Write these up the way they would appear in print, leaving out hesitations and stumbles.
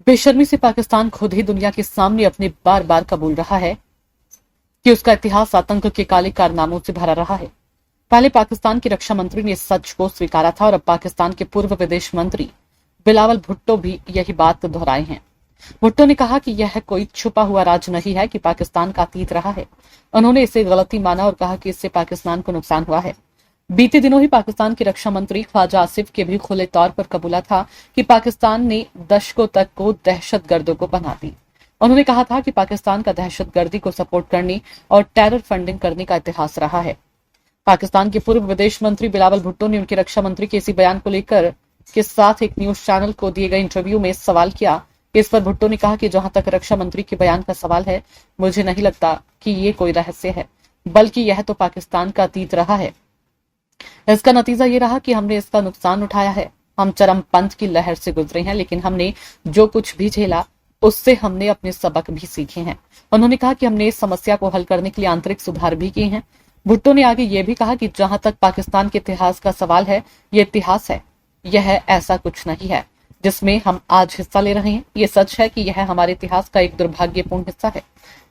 बेशर्मी से पाकिस्तान खुद ही दुनिया के सामने अपने बार बार कबूल रहा है कि उसका इतिहास आतंक के काले कारनामों से भरा रहा है। पहले पाकिस्तान के रक्षा मंत्री ने इस सच को स्वीकारा था और अब पाकिस्तान के पूर्व विदेश मंत्री बिलावल भुट्टो भी यही बात दोहराए हैं। भुट्टो ने कहा कि यह कोई छुपा हुआ राज नहीं है कि पाकिस्तान का अतीत रहा है। उन्होंने इसे गलती माना और कहा कि इससे पाकिस्तान को नुकसान हुआ है। बीते दिनों ही पाकिस्तान के रक्षा मंत्री ख्वाजा आसिफ के भी खुले तौर पर कबूला था कि पाकिस्तान ने दशकों तक को दहशतगर्दों को बना दी। उन्होंने कहा था कि पाकिस्तान का दहशतगर्दी को सपोर्ट करने और टेरर फंडिंग करने का इतिहास रहा है। पाकिस्तान के पूर्व विदेश मंत्री बिलावल भुट्टो ने उनके रक्षा मंत्री के इसी बयान को लेकर के साथ एक न्यूज चैनल को दिए गए इंटरव्यू में सवाल किया। इस पर भुट्टो ने कहा कि जहां तक रक्षा मंत्री के बयान का सवाल है, मुझे नहीं लगता कि ये कोई रहस्य है, बल्कि यह तो पाकिस्तान का अतीत रहा है। इसका नतीजा ये रहा कि हमने इसका नुकसान उठाया है। हम चरमपंथ की लहर से गुजरे हैं, लेकिन हमने जो कुछ भी झेला उससे हमने अपने सबक भी सीखे हैं। उन्होंने कहा कि हमने इस समस्या को हल करने के लिए आंतरिक सुधार भी किए हैं। भुट्टो ने आगे ये भी कहा कि जहां तक पाकिस्तान के इतिहास का सवाल है, ये इतिहास है, यह ऐसा कुछ नहीं है जिसमें हम आज हिस्सा ले रहे हैं। ये सच है कि यह हमारे इतिहास का एक दुर्भाग्यपूर्ण हिस्सा है।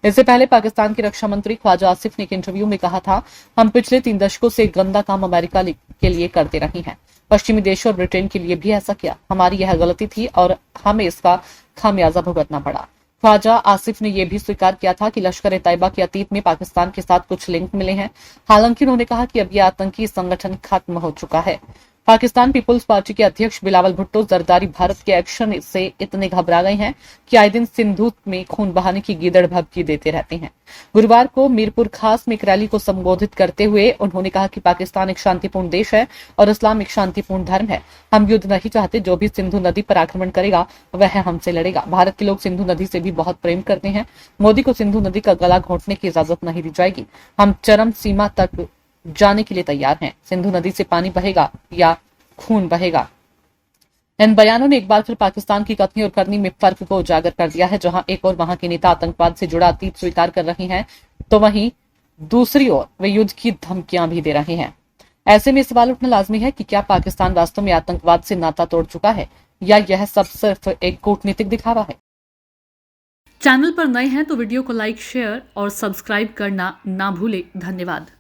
इससे पहले पाकिस्तान के रक्षा मंत्री ख्वाजा आसिफ ने एक इंटरव्यू में कहा था, हम पिछले 3 दशकों से गंदा काम अमेरिका के लिए करते रहे हैं। पश्चिमी देशों और ब्रिटेन के लिए भी ऐसा किया। हमारी यह गलती थी और हमें इसका खामियाजा भुगतना पड़ा। ख्वाजा आसिफ ने यह भी स्वीकार किया था कि लश्कर तैयबा के अतीत में पाकिस्तान के साथ कुछ लिंक मिले हैं। हालांकि उन्होंने कहा कि अब यह आतंकी संगठन खत्म हो चुका है। पाकिस्तान पीपुल्स पार्टी के अध्यक्ष बिलावल भुट्टो जरदारी भारत के एक्शन से इतने घबरा गए हैं कि आए दिन सिंधु में खून बहाने की गीदड़ भभकी देते रहते हैं। गुरुवार को मीरपुर खास में एक रैली को संबोधित करते हुए उन्होंने कहा कि पाकिस्तान एक शांतिपूर्ण देश है और इस्लाम एक शांतिपूर्ण धर्म है। हम युद्ध नहीं चाहते। जो भी सिंधु नदी पर आक्रमण करेगा वह हमसे लड़ेगा। भारत के लोग सिंधु नदी से भी बहुत प्रेम करते हैं। मोदी को सिंधु नदी का गला घोंटने की इजाजत नहीं दी जाएगी। हम चरम सीमा तक जाने के लिए तैयार हैं। सिंधु नदी से पानी बहेगा या खून बहेगा। इन बयानों ने एक बार फिर पाकिस्तान की कथनी और करनी में फर्क को उजागर कर दिया है। जहां एक और वहां के नेता आतंकवाद से जुड़ा अतीत स्वीकार कर रहे हैं, तो वहीं दूसरी ओर वे युद्ध की धमकियां भी दे रहे हैं। ऐसे में सवाल उठना लाजमी है कि क्या पाकिस्तान वास्तव में आतंकवाद से नाता तोड़ चुका है या यह सब सिर्फ एक कूटनीतिक दिखावा है। चैनल पर नए हैं तो वीडियो को लाइक, शेयर और सब्सक्राइब करना ना भूले। धन्यवाद।